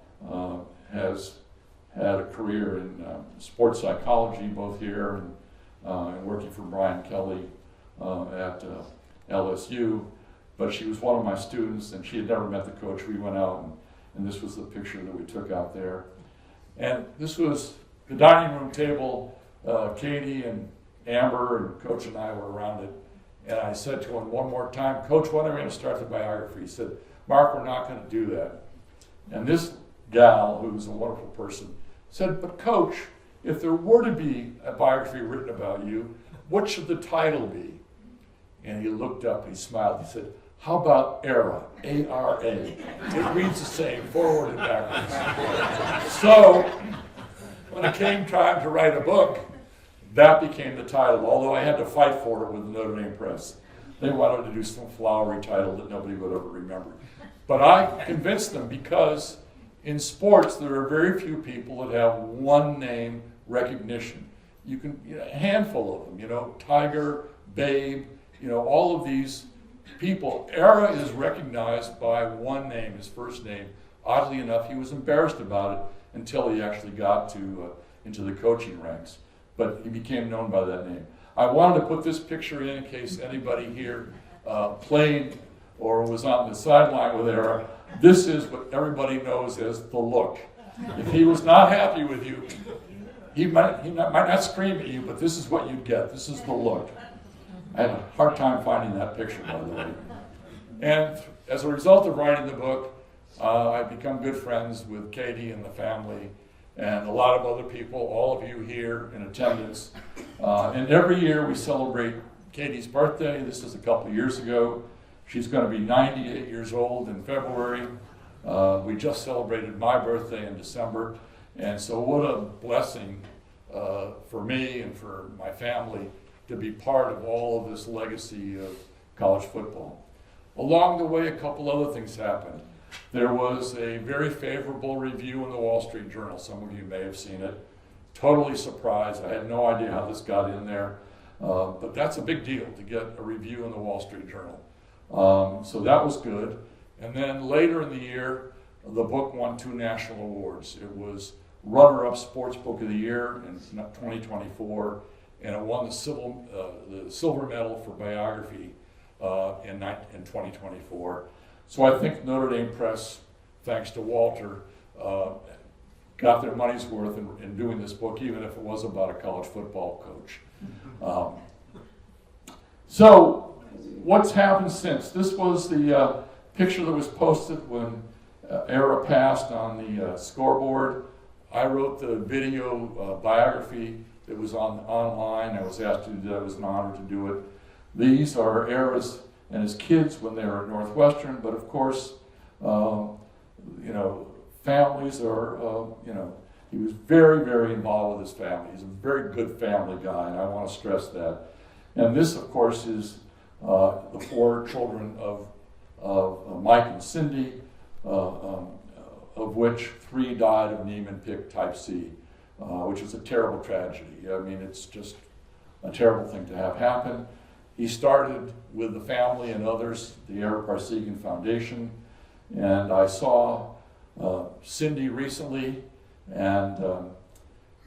has had a career in sports psychology, both here and working for Brian Kelly at LSU. But she was one of my students, and she had never met the coach. We went out, and this was the picture that we took out there. And this was the dining room table. Katie and Amber and Coach and I were around it. And I said to him one more time, Coach, when are we going to start the biography? He said, Mark, we're not going to do that. And this gal, who's a wonderful person, said, but Coach, if there were to be a biography written about you, what should the title be? And he looked up, he smiled, he said, how about ERA, A-R-A? It reads the same, forward and backwards. So, when it came time to write a book, that became the title, although I had to fight for it with the Notre Dame Press. They wanted to do some flowery title that nobody would ever remember. But I convinced them because in sports, there are very few people that have one name recognition. You can, a handful of them, Tiger, Babe, all of these people. Era is recognized by one name, his first name. Oddly enough, he was embarrassed about it until he actually got into the coaching ranks. But he became known by that name. I wanted to put this picture in case anybody here played or was on the sideline with Era. This is what everybody knows as the look. If he was not happy with you, he might not scream at you, but this is what you'd get. This is the look. I had a hard time finding that picture, by the way. And as a result of writing the book, I've become good friends with Katie and the family and a lot of other people, all of you here in attendance. And every year we celebrate Katie's birthday. This is a couple of years ago. She's going to be 98 years old in February. We just celebrated my birthday in December. And so what a blessing for me and for my family to be part of all of this legacy of college football. Along the way, a couple other things happened. There was a very favorable review in the Wall Street Journal. Some of you may have seen it. Totally surprised. I had no idea how this got in there. But that's a big deal to get a review in the Wall Street Journal. So that was good. And then later in the year, the book won 2 national awards. It was runner-up Sports Book of the Year in 2024, and it won the silver medal for biography in 2024. So I think Notre Dame Press, thanks to Walter, got their money's worth in doing this book, even if it was about a college football coach. So what's happened since? This was the picture that was posted when Era passed on the scoreboard. I wrote the video biography that was online. I was asked to do that. It was an honor to do it. These are Era's and his kids when they were at Northwestern, but of course, families are, he was very, very involved with his family. He's a very good family guy, and I want to stress that. And this, of course, is the 4 children of Mike and Cindy, of which 3 died of Niemann-Pick type C, which is a terrible tragedy. I mean, it's just a terrible thing to have happen. He started with the family and others, the Parseghian Foundation, and I saw Cindy recently, and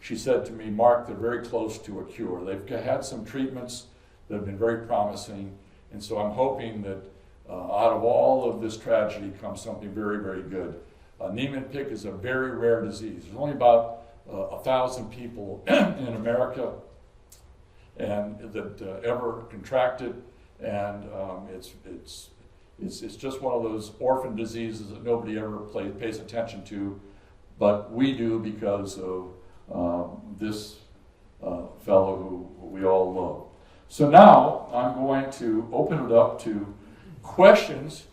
she said to me, "Mark, they're very close to a cure. They've had some treatments that have been very promising, and so I'm hoping that out of all of this tragedy comes something very, very good." Niemann-Pick is a very rare disease. There's only about 1,000 people in America and that ever contract it, and it's just one of those orphan diseases that nobody ever pays attention to, but we do because of this fellow who we all love. So now I'm going to open it up to questions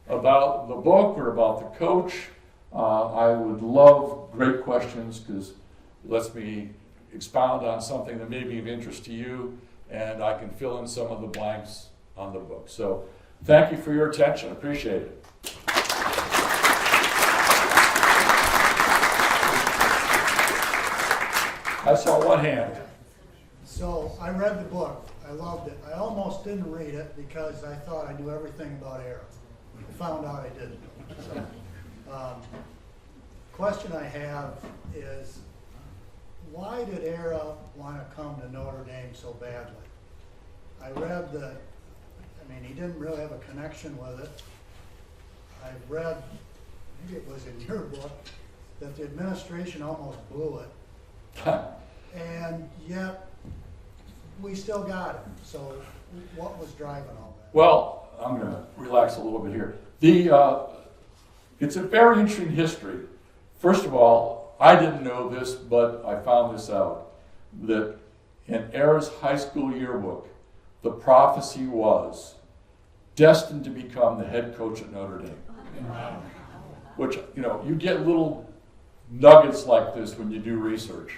about the book or about the coach. I would love great questions because it lets me expound on something that may be of interest to you, and I can fill in some of the blanks on the book. So thank you for your attention. I appreciate it. I saw one hand. So I read the book. I loved it. I almost didn't read it because I thought I knew everything about Era. I found out I didn't. So, question I have is, why did Era want to come to Notre Dame so badly? I read that, he didn't really have a connection with it. I read, maybe it was in your book, that the administration almost blew it. And yet, we still got it. So what was driving all that? Well, I'm going to relax a little bit here. It's a very interesting history. First of all, I didn't know this, but I found this out, that in Era's high school yearbook, the prophecy was destined to become the head coach at Notre Dame. Which, you get little nuggets like this when you do research.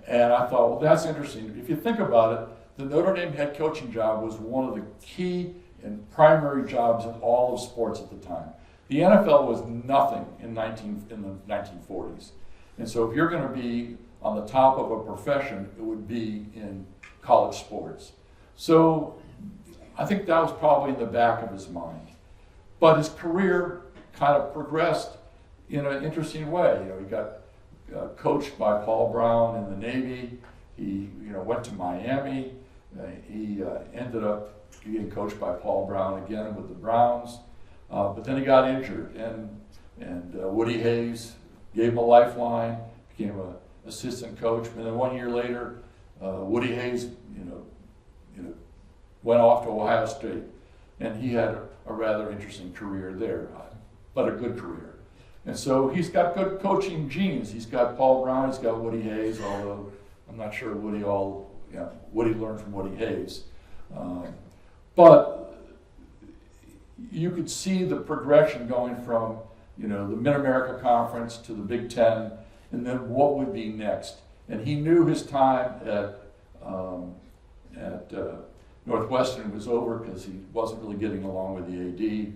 And I thought, well, that's interesting. If you think about it, the Notre Dame head coaching job was one of the key and primary jobs in all of sports at the time. The NFL was nothing in the 1940s. And so if you're going to be on the top of a profession, it would be in college sports. So I think that was probably in the back of his mind. But his career kind of progressed in an interesting way. He got coached by Paul Brown in the Navy. He went to Miami. He ended up being coached by Paul Brown again with the Browns. But then he got injured, and Woody Hayes gave him a lifeline, became an assistant coach. And then 1 year later, Woody Hayes, went off to Ohio State, and he had a rather interesting career there, but a good career. And so he's got good coaching genes. He's got Paul Brown, he's got Woody Hayes, although I'm not sure Woody learned from Woody Hayes. But you could see the progression going from, the Mid-America Conference to the Big Ten, and then what would be next. And he knew his time at Northwestern was over because he wasn't really getting along with the AD.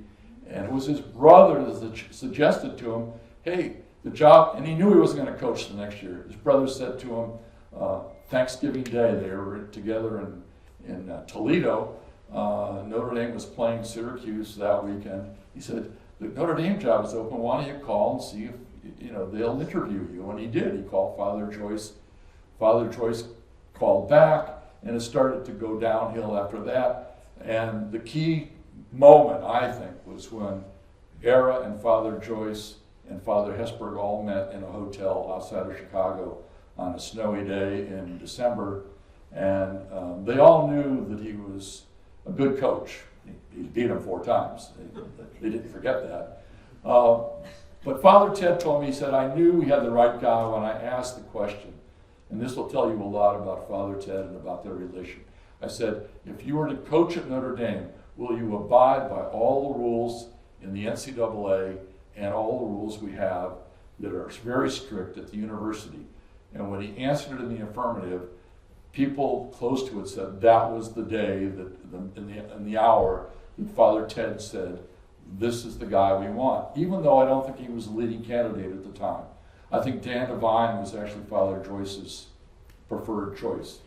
And it was his brother that suggested to him, hey, the job, and he knew he wasn't going to coach the next year. His brother said to him, Thanksgiving Day, they were together in Toledo. Notre Dame was playing Syracuse that weekend. He said, the Notre Dame job is open. Why don't you call and see if they'll interview you? And he did. He called Father Joyce. Father Joyce called back, and it started to go downhill after that. And the key moment, I think, was when Era and Father Joyce and Father Hesburgh all met in a hotel outside of Chicago on a snowy day in December. And they all knew that he was a good coach. He beat him 4 times. They didn't forget that. But Father Ted told me, he said, I knew we had the right guy when I asked the question. And this will tell you a lot about Father Ted and about their relation. I said, if you were to coach at Notre Dame, will you abide by all the rules in the NCAA and all the rules we have that are very strict at the university? And when he answered it in the affirmative, people close to it said that was the day, in the hour, that Father Ted said, this is the guy we want, even though I don't think he was the leading candidate at the time. I think Dan Devine was actually Father Joyce's preferred choice.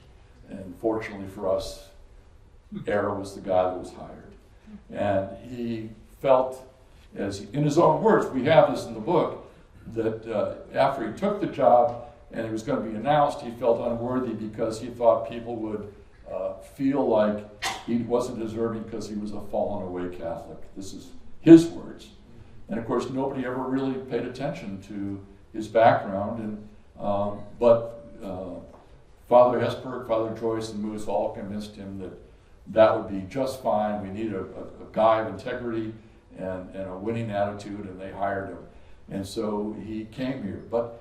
And fortunately for us, Era was the guy that was hired. And he felt, in his own words, we have this in the book, that after he took the job and it was going to be announced, he felt unworthy because he thought people would feel like he wasn't deserving because he was a fallen away Catholic. This is his words. And of course, nobody ever really paid attention to his background. But Father Hesburgh, Father Joyce, and Moose all convinced him that would be just fine. We need a guy of integrity and a winning attitude, and they hired him. And so he came here. But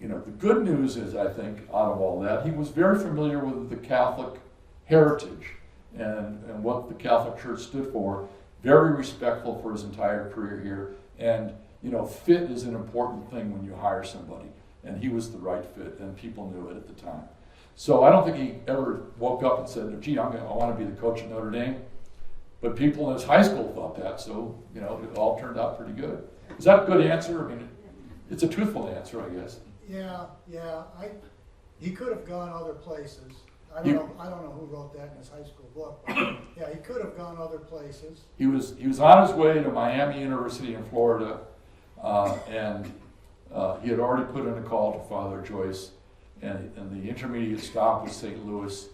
the good news is, I think, out of all that, he was very familiar with the Catholic heritage and what the Catholic Church stood for. Very respectful for his entire career here. And, fit is an important thing when you hire somebody. And he was the right fit, and people knew it at the time. So I don't think he ever woke up and said, gee, I want to be the coach at Notre Dame. But people in his high school thought that, so, it all turned out pretty good. Is that a good answer? I mean, it's a truthful answer, I guess. Yeah. He could have gone other places. I don't know who wrote that in his high school book. But yeah, he could have gone other places. He was on his way to Miami University in Florida, and he had already put in a call to Father Joyce, and the intermediate stop was St. Louis.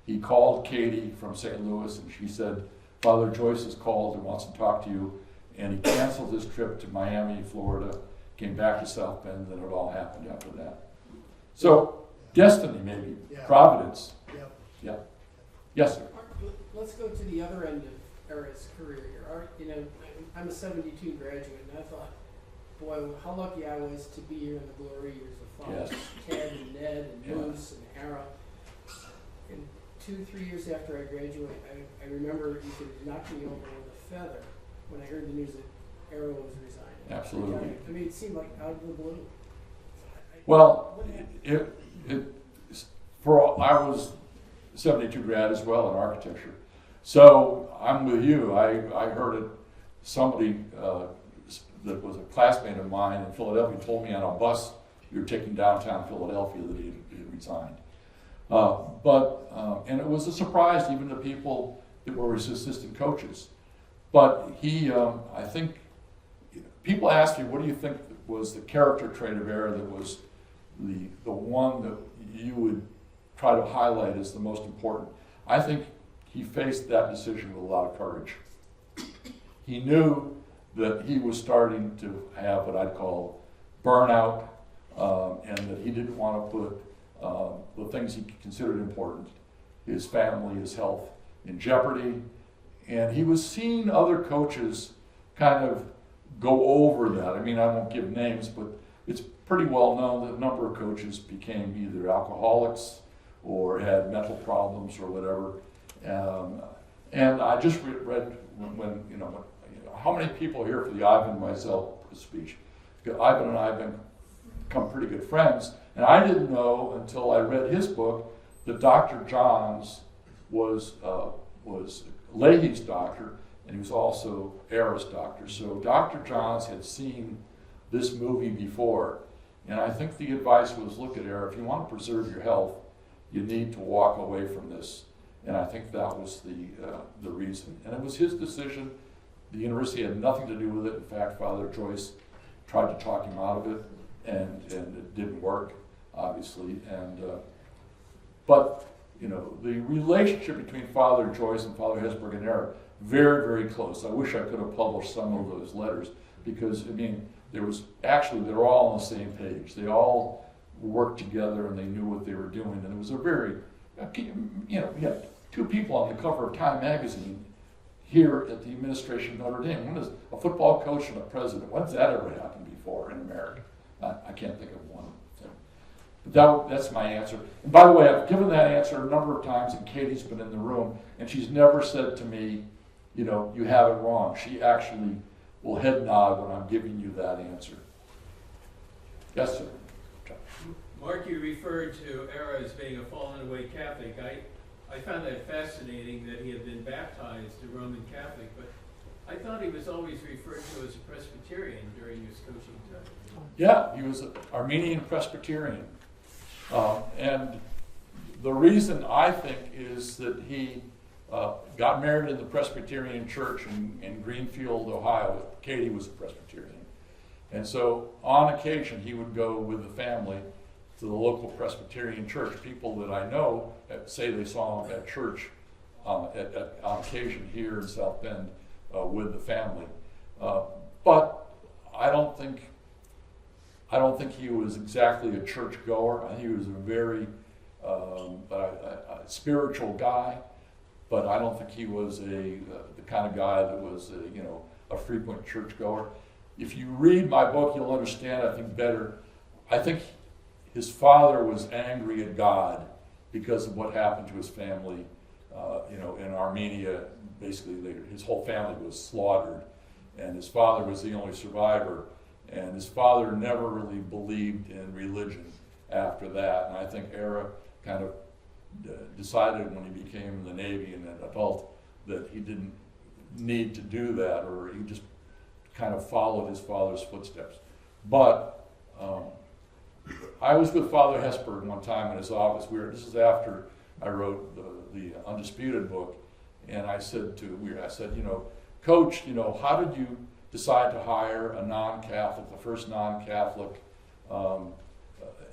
He called Katie from St. Louis, and she said, Father Joyce has called and wants to talk to you. And he canceled his trip to Miami, Florida, came back to South Bend, and it all happened after that. So, destiny, maybe. Yeah. Providence. Yep. Yeah. Yes, sir. Let's go to the other end of Era's career here. I'm a 72 graduate, and I thought, boy, how lucky I was to be here in the glory years of Father Ted and Ned and Moose and Era. And 2-3 years after I graduated, I remember you could knock me over with a feather when I heard the news that Era was resigning. Absolutely. I mean, it seemed like out of the blue. Well, I was 72 grad as well in architecture. So I'm with you. I heard it, somebody that was a classmate of mine in Philadelphia told me on a bus we were taking downtown Philadelphia that he had resigned. And it was a surprise even to people that were his assistant coaches. But he, I think, people ask me, what do you think was the character trait of Era that was the one that you would try to highlight as the most important? I think he faced that decision with a lot of courage. He knew that he was starting to have what I'd call burnout, and that he didn't want to put the things he considered important, his family, his health, in jeopardy. And he was seeing other coaches kind of go over that. I mean, I won't give names, but it's pretty well known that a number of coaches became either alcoholics or had mental problems or whatever. And I just read when how many people here for the Ivan Meisel speech? Ivan and I have become pretty good friends, and I didn't know until I read his book that Dr. Johns was Leahy's doctor, and he was also Era's doctor. So Dr. Johns had seen this movie before, and I think the advice was, look at Era, if you want to preserve your health, you need to walk away from this. And I think that was the reason. And it was his decision. The university had nothing to do with it. In fact, Father Joyce tried to talk him out of it, and it didn't work, obviously. But the relationship between Father Joyce and Father Hesburgh and Era, very, very close. I wish I could have published some of those letters because, they're all on the same page. They all worked together and they knew what they were doing. And it was a very, we had two people on the cover of Time magazine here at the administration of Notre Dame. One is a football coach and a president. When's that ever happened before in America? I can't think of one. But that's my answer. And by the way, I've given that answer a number of times, and Katie's been in the room, and she's never said to me, you have it wrong. She actually will head nod when I'm giving you that answer. Yes, sir. Mark, you referred to Era as being a fallen away Catholic. I found that fascinating that he had been baptized a Roman Catholic, but I thought he was always referred to as a Presbyterian during his coaching time. Yeah, he was an Armenian Presbyterian. And the reason I think is that he got married in the Presbyterian church in Greenfield, Ohio. Katie was a Presbyterian. And so on occasion he would go with the family to the local Presbyterian church. People that I know say they saw him at church on occasion here in South Bend with the family. But I don't think he was exactly a church goer. I think he was a very a spiritual guy, but I don't think he was the kind of guy that was a frequent church goer. If you read my book, you'll understand, I think, better. I think his father was angry at God because of what happened to his family, in Armenia. Basically, his whole family was slaughtered, and his father was the only survivor. And his father never really believed in religion after that. And I think Era kind of decided when he became in the Navy and an adult that he didn't need to do that, or he just kind of followed his father's footsteps. But I was with Father Hesburgh one time in his office. This is after I wrote the Undisputed book, and I said, Coach, how did you decide to hire a non-Catholic, the first non-Catholic,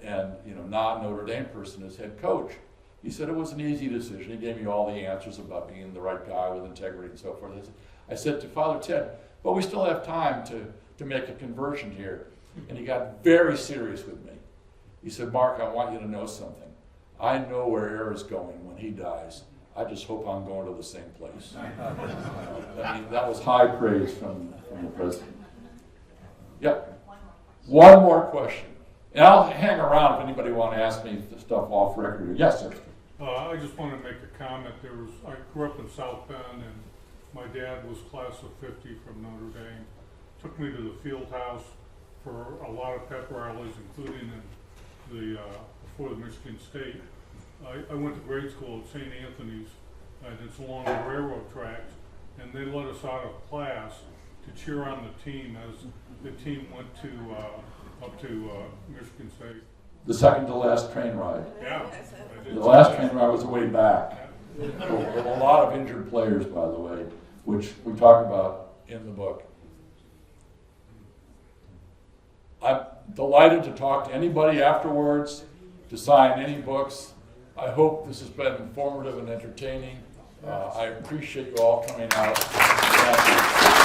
and non-Notre Dame person as head coach? He said it was an easy decision. He gave me all the answers about being the right guy with integrity and so forth. I said to Father Ted, but we still have time to make a conversion here. And he got very serious with me. He said, Mark, I want you to know something. I know where Era's going when he dies. I just hope I'm going to the same place. That was high praise from the president. Yep. One more question. And I'll hang around if anybody want to ask me stuff off record. Yes, sir. I just want to make a comment. I grew up in South Bend, and my dad was class of 50 from Notre Dame. Took me to the field house for a lot of pep rallies, including before the Michigan State. I went to grade school at St. Anthony's, and it's along the railroad tracks, and they let us out of class to cheer on the team as the team went to up to Michigan State. The second to last train ride. Yeah. I did The see last that. train ride was the way back. There were a lot of injured players, by the way, which we talk about in the book. I'm delighted to talk to anybody afterwards, to sign any books. I hope this has been informative and entertaining. I appreciate you all coming out. Thank you.